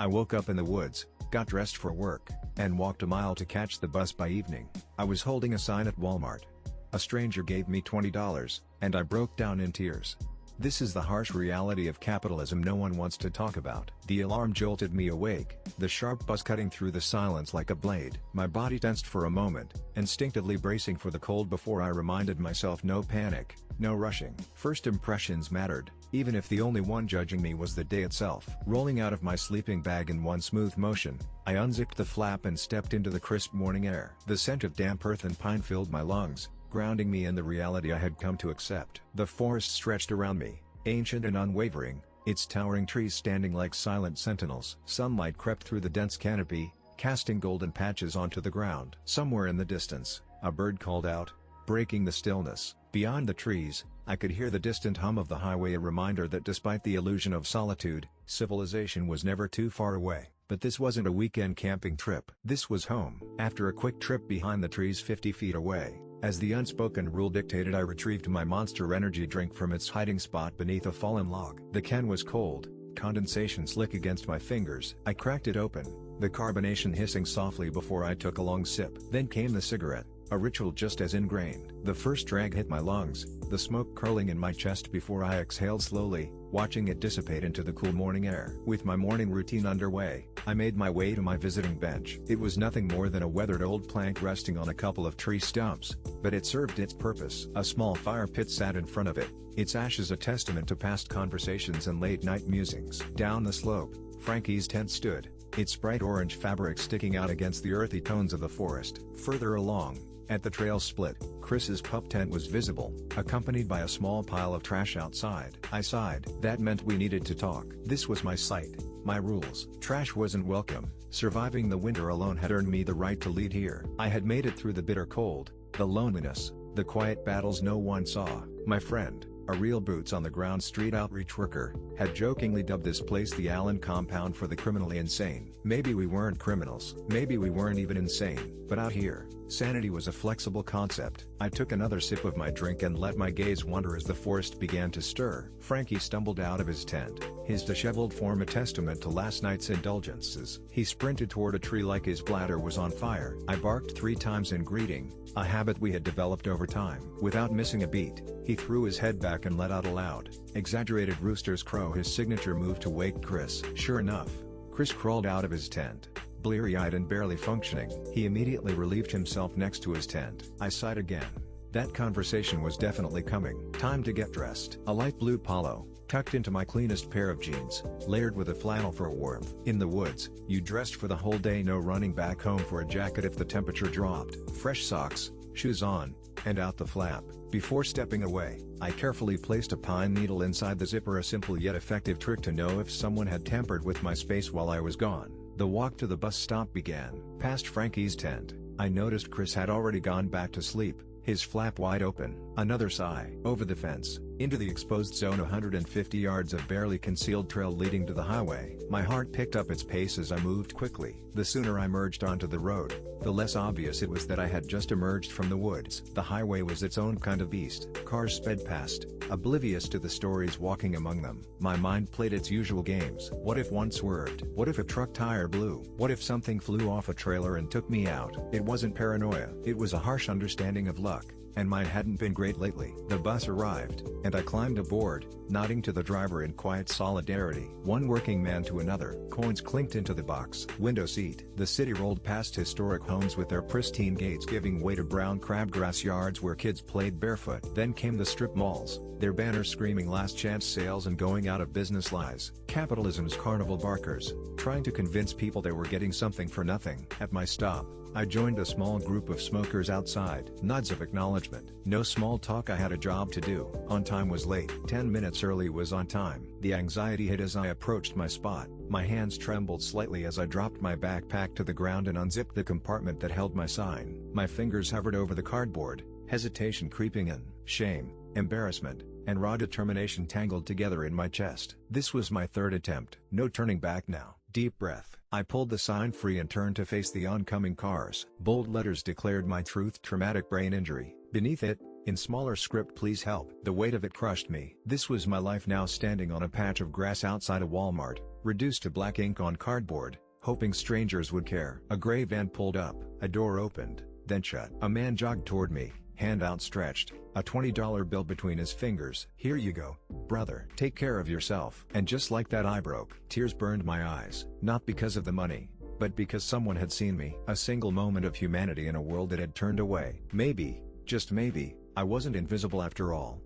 I woke up in the woods, got dressed for work, and walked a mile to catch the bus by evening. I was holding a sign at Walmart. A stranger gave me $20, and I broke down in tears. This is the harsh reality of capitalism no one wants to talk about. The alarm jolted me awake, the sharp buzz cutting through the silence like a blade. My body tensed for a moment, instinctively bracing for the cold before I reminded myself no panic, no rushing. First impressions mattered, even if the only one judging me was the day itself. Rolling out of my sleeping bag in one smooth motion, I unzipped the flap and stepped into the crisp morning air. The scent of damp earth and pine filled my lungs, grounding me in the reality I had come to accept. The forest stretched around me, ancient and unwavering, its towering trees standing like silent sentinels. Sunlight crept through the dense canopy, casting golden patches onto the ground. Somewhere in the distance, a bird called out, breaking the stillness. Beyond the trees, I could hear the distant hum of the highway, a reminder that despite the illusion of solitude, civilization was never too far away. But this wasn't a weekend camping trip. This was home. After a quick trip behind the trees 50 feet away, as the unspoken rule dictated, I retrieved my Monster energy drink from its hiding spot beneath a fallen log. The can was cold, condensation slick against my fingers. I cracked it open, the carbonation hissing softly before I took a long sip. Then came the cigarette, a ritual just as ingrained. The first drag hit my lungs, the smoke curling in my chest before I exhaled slowly, watching it dissipate into the cool morning air. With my morning routine underway, I made my way to my visiting bench. It was nothing more than a weathered old plank resting on a couple of tree stumps, but it served its purpose. A small fire pit sat in front of it, its ashes a testament to past conversations and late-night musings. Down the slope, Frankie's tent stood, its bright orange fabric sticking out against the earthy tones of the forest. Further along, at the trail split, Chris's pup tent was visible, accompanied by a small pile of trash outside. I sighed. That meant we needed to talk. This was my site, my rules. Trash wasn't welcome. Surviving the winter alone had earned me the right to lead here. I had made it through the bitter cold, the loneliness, the quiet battles no one saw. My friend, a real boots-on-the-ground street outreach worker, had jokingly dubbed this place the Allen compound for the criminally insane. Maybe we weren't criminals. Maybe we weren't even insane. But out here, sanity was a flexible concept. I took another sip of my drink and let my gaze wander as the forest began to stir. Frankie stumbled out of his tent, his disheveled form a testament to last night's indulgences. He sprinted toward a tree like his bladder was on fire. I barked 3 times in greeting, a habit we had developed over time. Without missing a beat, he threw his head back and let out a loud, exaggerated rooster's crow, his signature move to wake Chris. Sure enough, Chris crawled out of his tent, bleary-eyed and barely functioning. He immediately relieved himself next to his tent. I sighed again. That conversation was definitely coming. Time to get dressed. A light blue polo, tucked into my cleanest pair of jeans, layered with a flannel for warmth. In the woods, you dressed for the whole day, no running back home for a jacket if the temperature dropped. Fresh socks, shoes on, and out the flap. Before stepping away, I carefully placed a pine needle inside the zipper, a simple yet effective trick to know if someone had tampered with my space while I was gone. The walk to the bus stop began. Past Frankie's tent, I noticed Chris had already gone back to sleep, his flap wide open. Another sigh. Over the fence, into the exposed zone, 150 yards of barely concealed trail leading to the highway. My heart picked up its pace as I moved quickly. The sooner I merged onto the road, the less obvious it was that I had just emerged from the woods. The highway was its own kind of beast. Cars sped past, oblivious to the stories walking among them. My mind played its usual games. What if one swerved? What if a truck tire blew? What if something flew off a trailer and took me out? It wasn't paranoia. It was a harsh understanding of luck, and mine hadn't been great lately. The bus arrived, and I climbed aboard, nodding to the driver in quiet solidarity. One working man to another. Coins clinked into the box. Window seat. The city rolled past historic homes with their pristine gates giving way to brown crabgrass yards where kids played barefoot. Then came the strip malls, their banners screaming last chance sales and going out of business lies. Capitalism's carnival barkers, trying to convince people they were getting something for nothing. At my stop, I joined a small group of smokers outside. Nods of acknowledgement. No small talk, I had a job to do. On time was late. 10 minutes early was on time. The anxiety hit as I approached my spot. My hands trembled slightly as I dropped my backpack to the ground and unzipped the compartment that held my sign. My fingers hovered over the cardboard, hesitation creeping in. Shame, embarrassment, and raw determination tangled together in my chest. This was my third attempt. No turning back now. Deep breath. I pulled the sign free and turned to face the oncoming cars. Bold letters declared my truth: traumatic brain injury. Beneath it, In smaller script, please help. The weight of it crushed me. This was my life now, standing on a patch of grass outside a Walmart, reduced to black ink on cardboard, hoping strangers would care. A gray van pulled up, a door opened, then shut. A man jogged toward me, hand outstretched, a $20 bill between his fingers. "Here you go, brother. Take care of yourself." And just like that I broke. Tears burned my eyes, not because of the money, but because someone had seen me. A single moment of humanity in a world that had turned away. Maybe, just maybe, I wasn't invisible after all.